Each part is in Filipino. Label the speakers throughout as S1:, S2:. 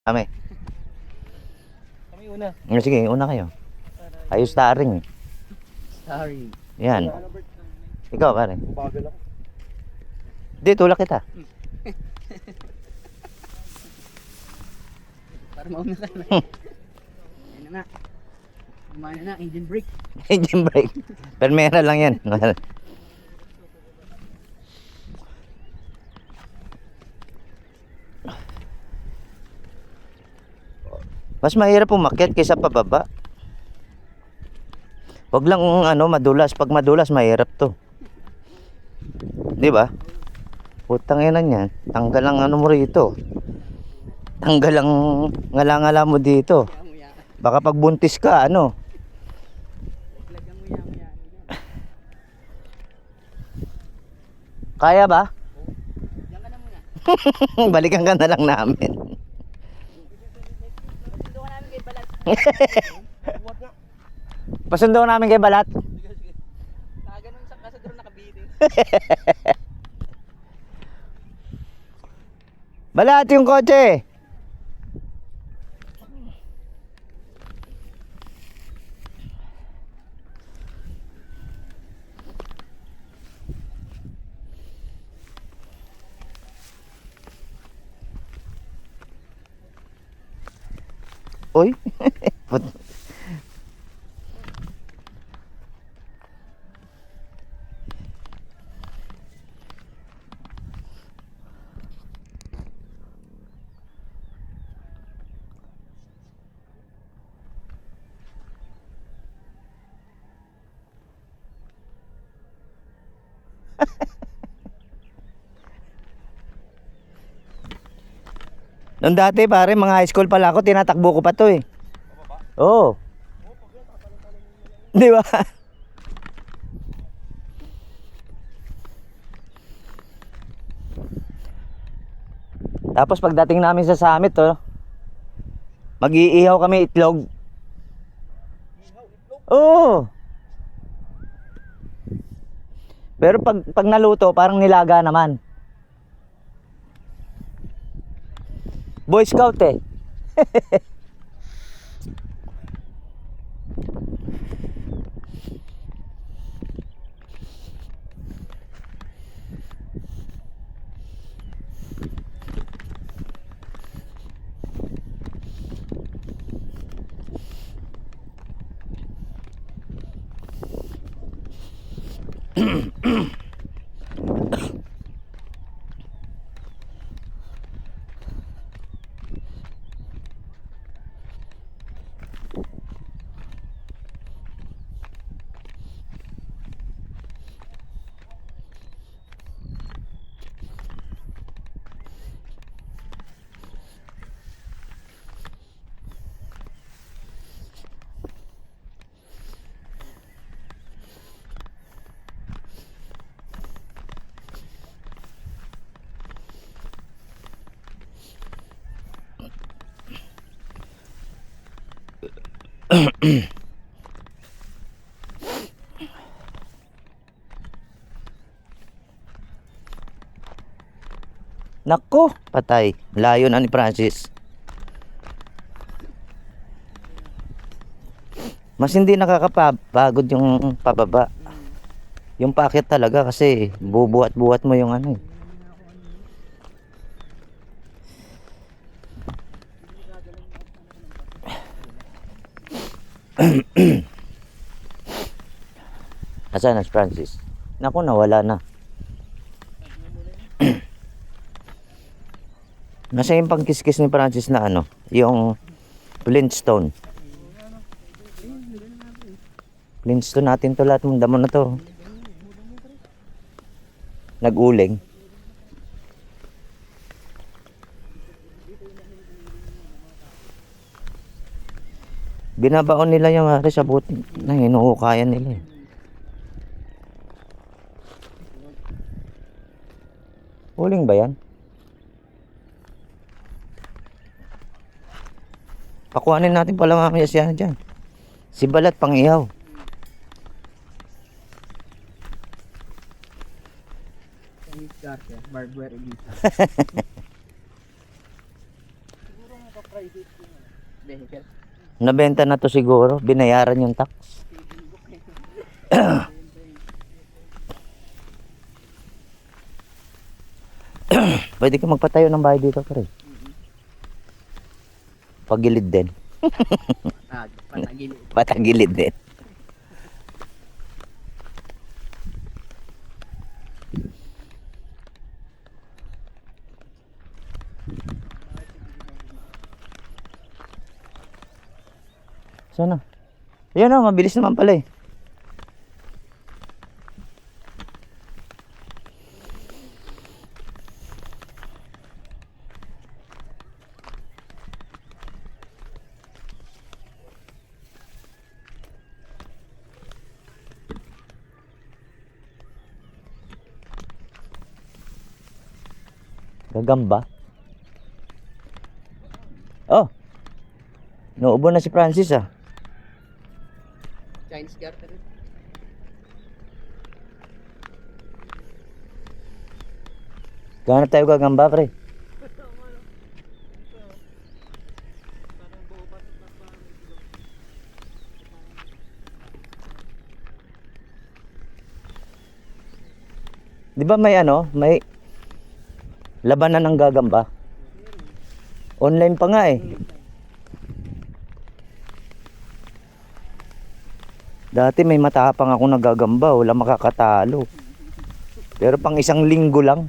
S1: Kami.
S2: Kami una.
S1: Sige, una kayo. Ayos starring.
S2: Sorry.
S1: Yan. Ikaw, pare.
S2: Bagal ako.
S1: Di, tulak kita.
S2: Para mauna ka na. Ayun na nga. Kumain na, engine brake.
S1: Engine brake. Permera lang yan. Mas mahirap umakyat kaysa pababa. Wag lang madulas. Pag madulas, mahirap to. Di ba? Putang ina niyan. Tanggal ang mo rito. Tanggal ang ngala-ngala mo dito. Baka pag buntis ka, Kaya ba?
S2: Diyan ka na muna.
S1: Balikan ka na lang namin.
S2: Pasundo ka namin kay Balat.
S1: Pasundo namin kay Balat.
S2: Ganun sa kaso doon nakabili.
S1: Balat yung kotse. Uy. Noon dati pare, mga high school pala ako, tinatakbo ko pa to eh. Oo. Di ba? Tapos pagdating namin sa summit, mag-iihaw kami itlog. Oo. Pero pag naluto, parang nilaga naman. Boy Scout eh. Nako, patay. Layo na ni Francis. Mas hindi nakakapagod yung pababa. Yung paakyat talaga kasi bubuhat-buhat mo yung eh. Asan na si Francis? Naku, nawala na. Nasa yung pangkiskis ni Francis na yung Flintstone. Flintstone natin to lahat. Munda mo na to. Nag-uling. Binabaon nila yung sa buti na hinuhukayan nila eh. Uling ba yan? Pakuhanin natin pala mamaya siya dyan. Si Balat pang ihaw.
S2: Barbware edition. Vehicle.
S1: Nabenta na to siguro. Binayaran yung tax. Pwede ka magpatayo ng bahay dito, pre. Pagilid din.
S2: Patagilid.
S1: Patagilid din. Sana? Ayan o, mabilis naman pala eh. Gagamba. Oh. Nauubo na si Francis ah.
S2: Chinese garter.
S1: Gaano tayo gagamba, pre? Di ba may ano, may labanan ng gagamba? Online pa nga eh. Dati may matapang ako nagagamba, wala makakatalo. Pero pang isang linggo lang,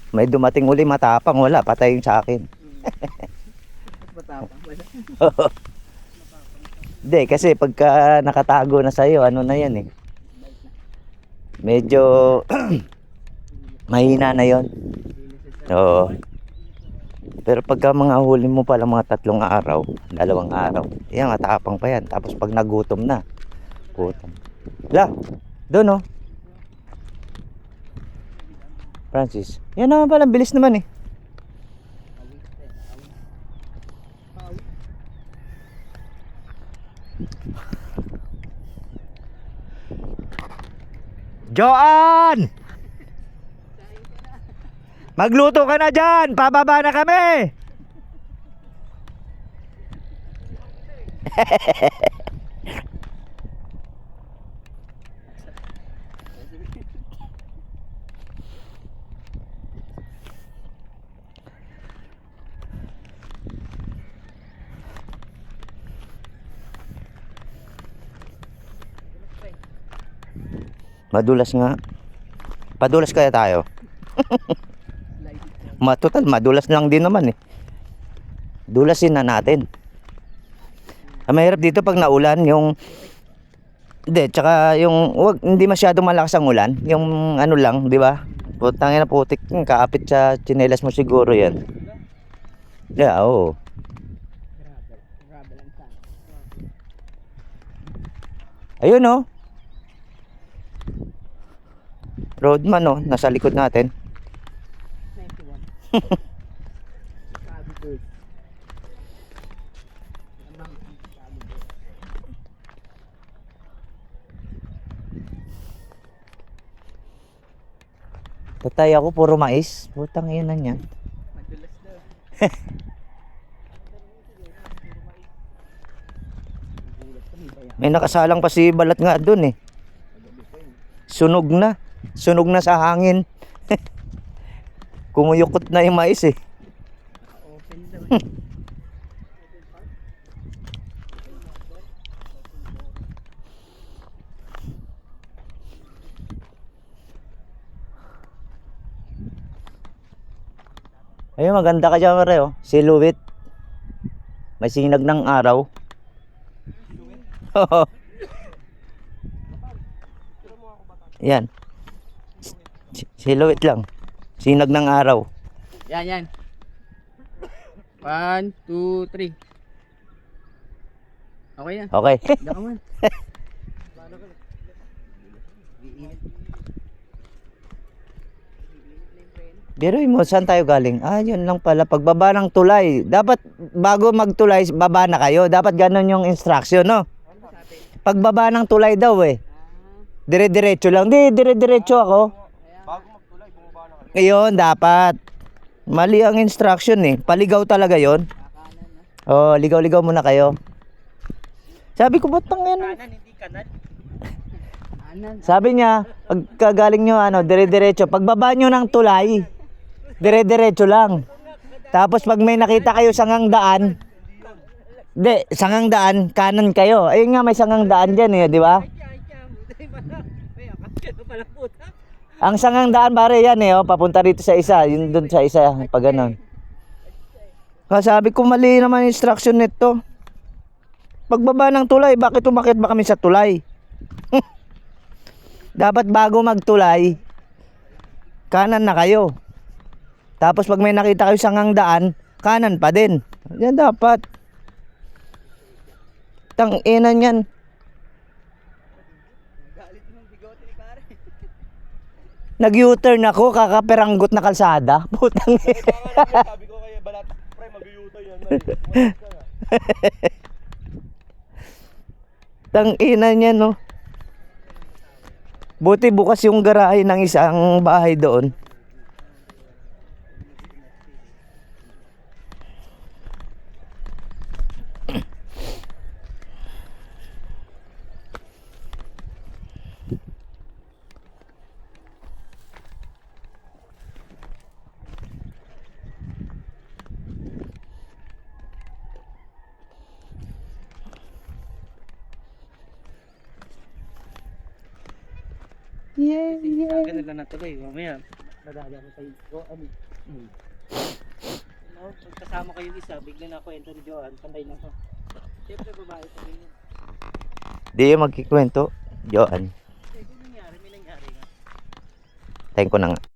S1: may dumating uli matapang, wala, patay yung sa akin.
S2: Matapang.
S1: Hindi, kasi pagka nakatago na sa'yo, ano na yan eh. Medyo mahina na yon. Oo. Pero pagka mga huli mo pala mga 3 araw, 2 araw, yan, matapang pa yan. Tapos pag nagutom na, putang. La, doon oh. Francis, yan naman pala, bilis naman eh. Joan! Magluto ka na dyan! Pababa na kami! Madulas nga. Padulas kaya tayo? Total, madulas lang din naman eh. Dulasin na natin. Ang mahirap dito pag naulan, yung... Hindi, tsaka yung... hindi masyadong malakas ang ulan. Yung ano lang, di ba? Putangin na putik. Kaapit sa tsinelas mo siguro yan. Yeah, oo. Ayun oh. Roadman oh, nasa likod natin.
S2: 91.
S1: Tatay ako, puro mais. Putang ina niyan.
S2: Madulas daw.
S1: May nakasalang pa si balat nga dun eh. Sunog na. Sunog na sa hangin. Kumuyukot na yung mais eh.
S2: Open daw.
S1: Ayun, maganda ka dyan pare oh. Silhouette. May sinag ng araw. Yan. Silhouette lang. Sinag ng araw.
S2: Yan, yan. 1, 2, 3. Okay yan.
S1: Okay.
S2: Daka man.
S1: Biruin mo, saan tayo galing? Ah, yun lang pala. Pagbaba ng tulay. Dapat, bago magtulay, baba na kayo. Dapat ganun yung instruction, no? Pagbaba ng tulay daw eh. Dire-diretso lang. Di, dire-diretso ako.
S2: Bago magtulay, bumaba na kayo.
S1: Ngayon, dapat. Mali ang instruction eh. Paligaw talaga yon. Oh, ligaw-ligaw muna kayo. Sabi ko, ba't tang yan?
S2: Kanan, hindi kanan. Kanan.
S1: Sabi niya, pagkagaling nyo, dire-diretso. Pagbaba nyo ng tulay, dire-diretso lang. Tapos pag may nakita kayo sangang daan, sangang daan, kanan kayo. Ayun nga, may sangang daan dyan eh, di ba? Ang sangang daan pare yan eh, oh, papunta rito sa isa, yun doon sa isa, pag ganon. Sabi ko, mali naman yung instruction nito. Pagbaba ng tulay, bakit umakit ba kami sa tulay? Dapat bago magtulay, kanan na kayo. Tapos pag may nakita kayo sangang daan, kanan pa din. Yan dapat. Tang-ina niyan.
S2: Galit ng bigote ni pare.
S1: Nag-U-turn ako, kakaperanggot na kalsada. Putang ina.
S3: Sabi ko kay Balat, pre, mag-u-turn yan.
S1: Tang-ina niyan, no. Buti bukas yung garahe ng isang bahay doon. Yeah, yeah.
S2: Ganun lang natuloy. Mamaya, nadali ako sa iyo. Ano? No, pagkasama kayo isa, bigla na ako enter ni Joan, panday na ako. Siyempre babae sa ganyan.
S1: Di yung magkikwento, Joan.
S2: May nangyari nga.
S1: Tayo ko na nga.